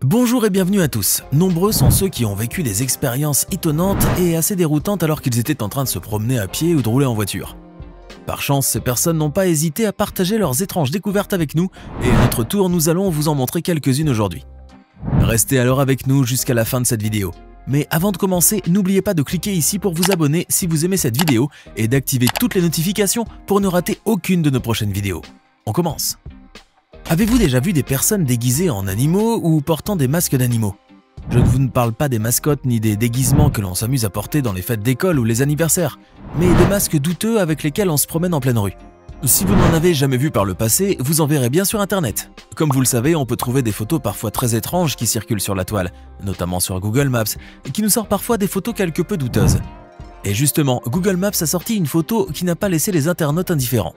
Bonjour et bienvenue à tous. Nombreux sont ceux qui ont vécu des expériences étonnantes et assez déroutantes alors qu'ils étaient en train de se promener à pied ou de rouler en voiture. Par chance, ces personnes n'ont pas hésité à partager leurs étranges découvertes avec nous et à notre tour, nous allons vous en montrer quelques-unes aujourd'hui. Restez alors avec nous jusqu'à la fin de cette vidéo. Mais avant de commencer, n'oubliez pas de cliquer ici pour vous abonner si vous aimez cette vidéo et d'activer toutes les notifications pour ne rater aucune de nos prochaines vidéos. On commence. Avez-vous déjà vu des personnes déguisées en animaux ou portant des masques d'animaux? Je ne vous parle pas des mascottes ni des déguisements que l'on s'amuse à porter dans les fêtes d'école ou les anniversaires, mais des masques douteux avec lesquels on se promène en pleine rue. Si vous n'en avez jamais vu par le passé, vous en verrez bien sur internet. Comme vous le savez, on peut trouver des photos parfois très étranges qui circulent sur la toile, notamment sur Google Maps, et qui nous sort parfois des photos quelque peu douteuses. Et justement, Google Maps a sorti une photo qui n'a pas laissé les internautes indifférents.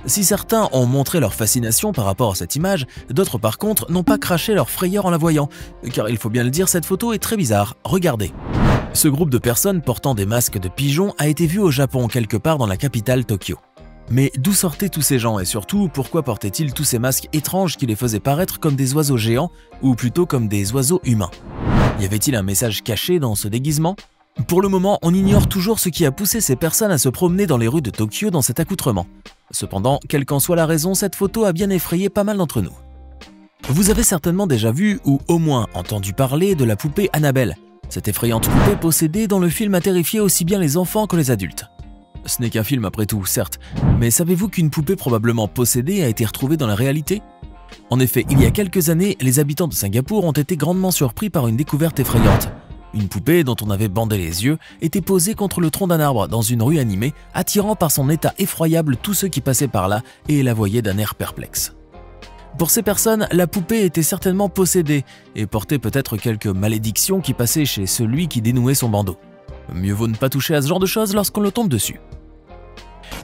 Si certains ont montré leur fascination par rapport à cette image, d'autres par contre n'ont pas craché leur frayeur en la voyant, car il faut bien le dire, cette photo est très bizarre, regardez. Ce groupe de personnes portant des masques de pigeons a été vu au Japon, quelque part dans la capitale Tokyo. Mais d'où sortaient tous ces gens et surtout, pourquoi portaient-ils tous ces masques étranges qui les faisaient paraître comme des oiseaux géants ou plutôt comme des oiseaux humains? Y avait-il un message caché dans ce déguisement? Pour le moment, on ignore toujours ce qui a poussé ces personnes à se promener dans les rues de Tokyo dans cet accoutrement. Cependant, quelle qu'en soit la raison, cette photo a bien effrayé pas mal d'entre nous. Vous avez certainement déjà vu ou au moins entendu parler de la poupée Annabelle. Cette effrayante poupée possédée dont le film a terrifié aussi bien les enfants que les adultes. Ce n'est qu'un film après tout, certes, mais savez-vous qu'une poupée probablement possédée a été retrouvée dans la réalité? En effet, il y a quelques années, les habitants de Singapour ont été grandement surpris par une découverte effrayante. Une poupée dont on avait bandé les yeux était posée contre le tronc d'un arbre dans une rue animée, attirant par son état effroyable tous ceux qui passaient par là et la voyaient d'un air perplexe. Pour ces personnes, la poupée était certainement possédée et portait peut-être quelques malédictions qui passaient chez celui qui dénouait son bandeau. Mieux vaut ne pas toucher à ce genre de choses lorsqu'on le tombe dessus.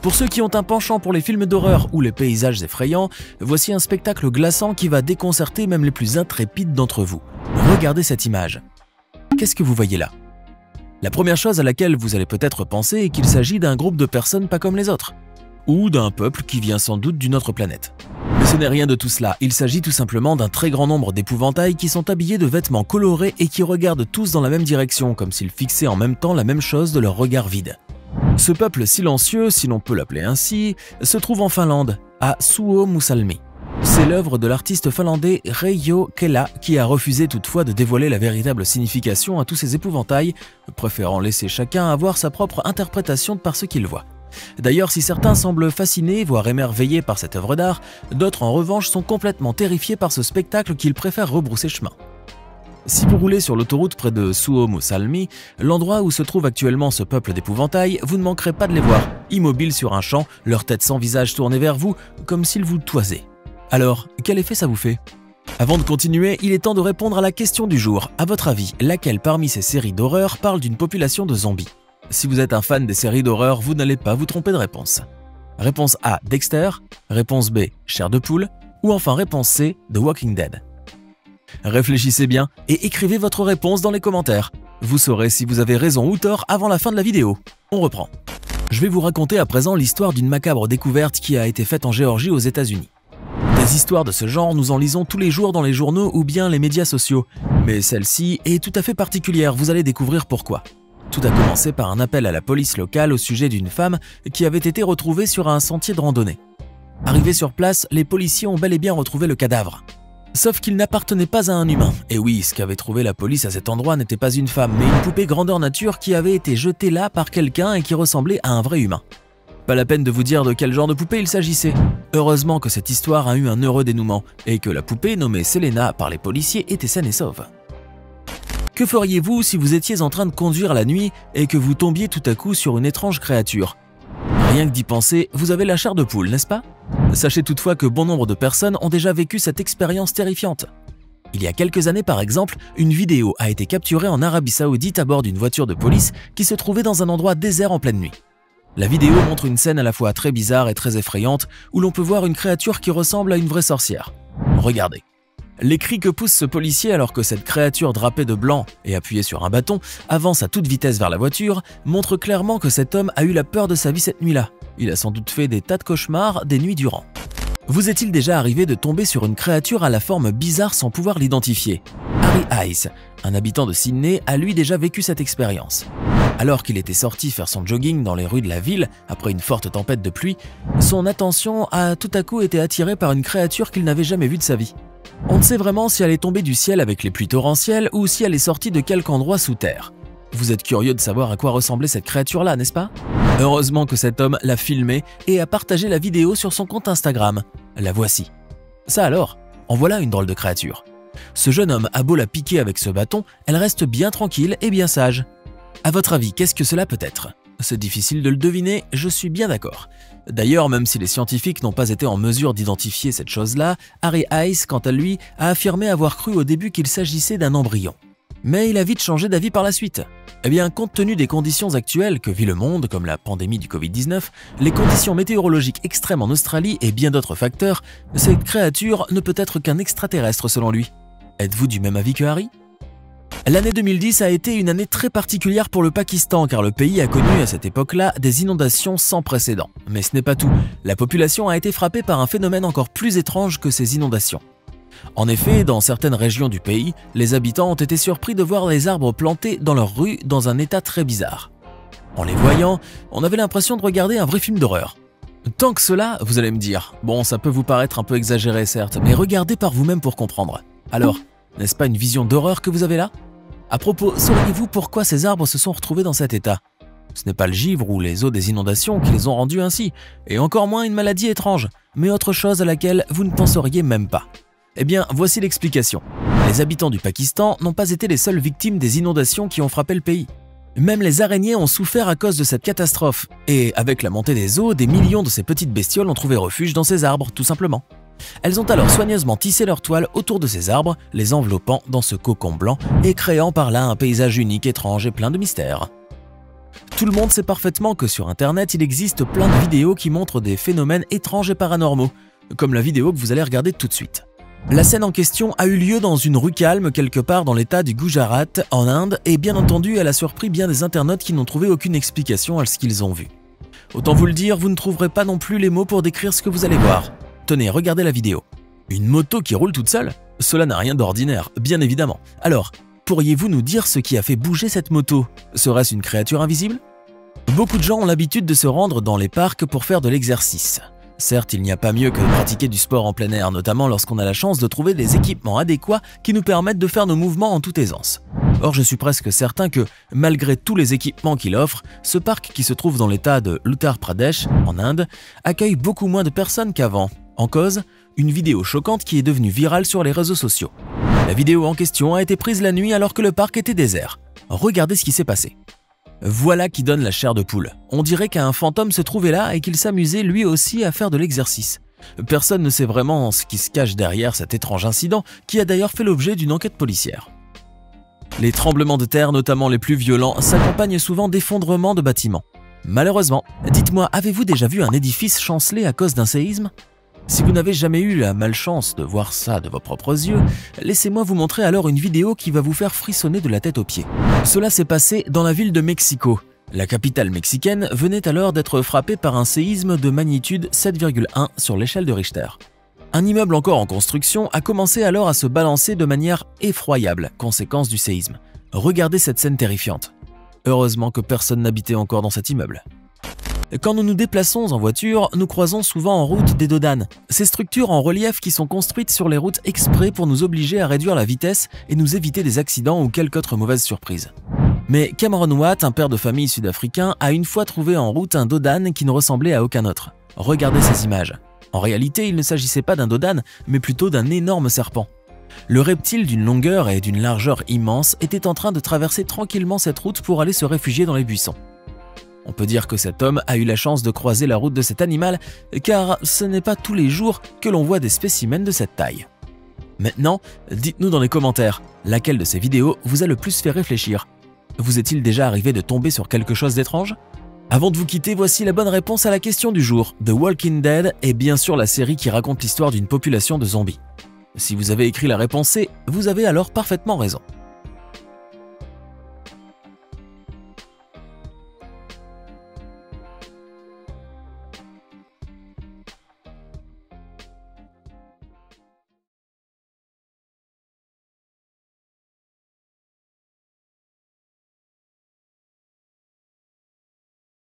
Pour ceux qui ont un penchant pour les films d'horreur ou les paysages effrayants, voici un spectacle glaçant qui va déconcerter même les plus intrépides d'entre vous. Regardez cette image. Qu'est-ce que vous voyez là? La première chose à laquelle vous allez peut-être penser est qu'il s'agit d'un groupe de personnes pas comme les autres, ou d'un peuple qui vient sans doute d'une autre planète. Mais ce n'est rien de tout cela, il s'agit tout simplement d'un très grand nombre d'épouvantails qui sont habillés de vêtements colorés et qui regardent tous dans la même direction, comme s'ils fixaient en même temps la même chose de leur regard vide. Ce peuple silencieux, si l'on peut l'appeler ainsi, se trouve en Finlande, à Suomussalmi. C'est l'œuvre de l'artiste finlandais Reijo Kela qui a refusé toutefois de dévoiler la véritable signification à tous ces épouvantails, préférant laisser chacun avoir sa propre interprétation par ce qu'il voit. D'ailleurs, si certains semblent fascinés, voire émerveillés par cette œuvre d'art, d'autres en revanche sont complètement terrifiés par ce spectacle qu'ils préfèrent rebrousser chemin. Si vous roulez sur l'autoroute près de Suomussalmi, l'endroit où se trouve actuellement ce peuple d'épouvantails, vous ne manquerez pas de les voir, immobiles sur un champ, leur tête sans visage tournée vers vous, comme s'ils vous toisaient. Alors, quel effet ça vous fait? Avant de continuer, il est temps de répondre à la question du jour. À votre avis, laquelle parmi ces séries d'horreur parle d'une population de zombies? Si vous êtes un fan des séries d'horreur, vous n'allez pas vous tromper de réponse. Réponse A, Dexter. Réponse B, Chair de poule. Ou enfin réponse C, The Walking Dead. Réfléchissez bien et écrivez votre réponse dans les commentaires. Vous saurez si vous avez raison ou tort avant la fin de la vidéo. On reprend. Je vais vous raconter à présent l'histoire d'une macabre découverte qui a été faite en Géorgie aux États-Unis. Des histoires de ce genre, nous en lisons tous les jours dans les journaux ou bien les médias sociaux. Mais celle-ci est tout à fait particulière, vous allez découvrir pourquoi. Tout a commencé par un appel à la police locale au sujet d'une femme qui avait été retrouvée sur un sentier de randonnée. Arrivés sur place, les policiers ont bel et bien retrouvé le cadavre. Sauf qu'il n'appartenait pas à un humain. Et oui, ce qu'avait trouvé la police à cet endroit n'était pas une femme, mais une poupée grandeur nature qui avait été jetée là par quelqu'un et qui ressemblait à un vrai humain. Pas la peine de vous dire de quel genre de poupée il s'agissait. Heureusement que cette histoire a eu un heureux dénouement et que la poupée nommée Selena par les policiers était saine et sauve. Que feriez-vous si vous étiez en train de conduire la nuit et que vous tombiez tout à coup sur une étrange créature? Rien que d'y penser, vous avez la chair de poule, n'est-ce pas? Sachez toutefois que bon nombre de personnes ont déjà vécu cette expérience terrifiante. Il y a quelques années par exemple, une vidéo a été capturée en Arabie Saoudite à bord d'une voiture de police qui se trouvait dans un endroit désert en pleine nuit. La vidéo montre une scène à la fois très bizarre et très effrayante où l'on peut voir une créature qui ressemble à une vraie sorcière. Regardez. Les cris que pousse ce policier alors que cette créature drapée de blanc et appuyée sur un bâton avance à toute vitesse vers la voiture montrent clairement que cet homme a eu la peur de sa vie cette nuit-là. Il a sans doute fait des tas de cauchemars des nuits durant. Vous est-il déjà arrivé de tomber sur une créature à la forme bizarre sans pouvoir l'identifier? Harry Ice, un habitant de Sydney, a lui déjà vécu cette expérience. Alors qu'il était sorti faire son jogging dans les rues de la ville après une forte tempête de pluie, son attention a tout à coup été attirée par une créature qu'il n'avait jamais vue de sa vie. On ne sait vraiment si elle est tombée du ciel avec les pluies torrentielles ou si elle est sortie de quelque endroit sous terre. Vous êtes curieux de savoir à quoi ressemblait cette créature-là, n'est-ce pas? Heureusement que cet homme l'a filmé et a partagé la vidéo sur son compte Instagram. La voici. Ça alors, en voilà une drôle de créature. Ce jeune homme a beau la piquer avec ce bâton, elle reste bien tranquille et bien sage. À votre avis, qu'est-ce que cela peut être? C'est difficile de le deviner, je suis bien d'accord. D'ailleurs, même si les scientifiques n'ont pas été en mesure d'identifier cette chose-là, Harry Ice, quant à lui, a affirmé avoir cru au début qu'il s'agissait d'un embryon. Mais il a vite changé d'avis par la suite. Eh bien, compte tenu des conditions actuelles que vit le monde, comme la pandémie du Covid-19, les conditions météorologiques extrêmes en Australie et bien d'autres facteurs, cette créature ne peut être qu'un extraterrestre selon lui. Êtes-vous du même avis que Harry? L'année 2010 a été une année très particulière pour le Pakistan car le pays a connu à cette époque-là des inondations sans précédent. Mais ce n'est pas tout, la population a été frappée par un phénomène encore plus étrange que ces inondations. En effet, dans certaines régions du pays, les habitants ont été surpris de voir les arbres plantés dans leurs rues dans un état très bizarre. En les voyant, on avait l'impression de regarder un vrai film d'horreur. Tant que cela, vous allez me dire, bon ça peut vous paraître un peu exagéré certes, mais regardez par vous-même pour comprendre. Alors, n'est-ce pas une vision d'horreur que vous avez là? À propos, sauriez-vous pourquoi ces arbres se sont retrouvés dans cet état? Ce n'est pas le givre ou les eaux des inondations qui les ont rendus ainsi, et encore moins une maladie étrange, mais autre chose à laquelle vous ne penseriez même pas. Eh bien, voici l'explication. Les habitants du Pakistan n'ont pas été les seules victimes des inondations qui ont frappé le pays. Même les araignées ont souffert à cause de cette catastrophe, et avec la montée des eaux, des millions de ces petites bestioles ont trouvé refuge dans ces arbres, tout simplement. Elles ont alors soigneusement tissé leur toile autour de ces arbres, les enveloppant dans ce cocon blanc et créant par là un paysage unique, étrange et plein de mystères. Tout le monde sait parfaitement que sur Internet, il existe plein de vidéos qui montrent des phénomènes étranges et paranormaux, comme la vidéo que vous allez regarder tout de suite. La scène en question a eu lieu dans une rue calme quelque part dans l'état du Gujarat, en Inde, et bien entendu, elle a surpris bien des internautes qui n'ont trouvé aucune explication à ce qu'ils ont vu. Autant vous le dire, vous ne trouverez pas non plus les mots pour décrire ce que vous allez voir. Tenez, regardez la vidéo. Une moto qui roule toute seule? Cela n'a rien d'ordinaire, bien évidemment. Alors, pourriez-vous nous dire ce qui a fait bouger cette moto? Serait-ce une créature invisible? Beaucoup de gens ont l'habitude de se rendre dans les parcs pour faire de l'exercice. Certes, il n'y a pas mieux que de pratiquer du sport en plein air, notamment lorsqu'on a la chance de trouver des équipements adéquats qui nous permettent de faire nos mouvements en toute aisance. Or, je suis presque certain que, malgré tous les équipements qu'il offre, ce parc qui se trouve dans l'état de l'Uttar Pradesh, en Inde, accueille beaucoup moins de personnes qu'avant. En cause, une vidéo choquante qui est devenue virale sur les réseaux sociaux. La vidéo en question a été prise la nuit alors que le parc était désert. Regardez ce qui s'est passé. Voilà qui donne la chair de poule. On dirait qu'un fantôme se trouvait là et qu'il s'amusait lui aussi à faire de l'exercice. Personne ne sait vraiment ce qui se cache derrière cet étrange incident qui a d'ailleurs fait l'objet d'une enquête policière. Les tremblements de terre, notamment les plus violents, s'accompagnent souvent d'effondrements de bâtiments. Malheureusement, dites-moi, avez-vous déjà vu un édifice chanceler à cause d'un séisme? Si vous n'avez jamais eu la malchance de voir ça de vos propres yeux, laissez-moi vous montrer alors une vidéo qui va vous faire frissonner de la tête aux pieds. Cela s'est passé dans la ville de Mexico. La capitale mexicaine venait alors d'être frappée par un séisme de magnitude 7,1 sur l'échelle de Richter. Un immeuble encore en construction a commencé alors à se balancer de manière effroyable, conséquence du séisme. Regardez cette scène terrifiante. Heureusement que personne n'habitait encore dans cet immeuble. Quand nous nous déplaçons en voiture, nous croisons souvent en route des dodanes. Ces structures en relief qui sont construites sur les routes exprès pour nous obliger à réduire la vitesse et nous éviter des accidents ou quelque autre mauvaise surprise. Mais Cameron Watt, un père de famille sud-africain, a une fois trouvé en route un dodane qui ne ressemblait à aucun autre. Regardez ces images. En réalité, il ne s'agissait pas d'un dodane, mais plutôt d'un énorme serpent. Le reptile d'une longueur et d'une largeur immense était en train de traverser tranquillement cette route pour aller se réfugier dans les buissons. On peut dire que cet homme a eu la chance de croiser la route de cet animal, car ce n'est pas tous les jours que l'on voit des spécimens de cette taille. Maintenant, dites-nous dans les commentaires, laquelle de ces vidéos vous a le plus fait réfléchir? Vous est-il déjà arrivé de tomber sur quelque chose d'étrange? Avant de vous quitter, voici la bonne réponse à la question du jour. The Walking Dead est bien sûr la série qui raconte l'histoire d'une population de zombies. Si vous avez écrit la réponse C, vous avez alors parfaitement raison.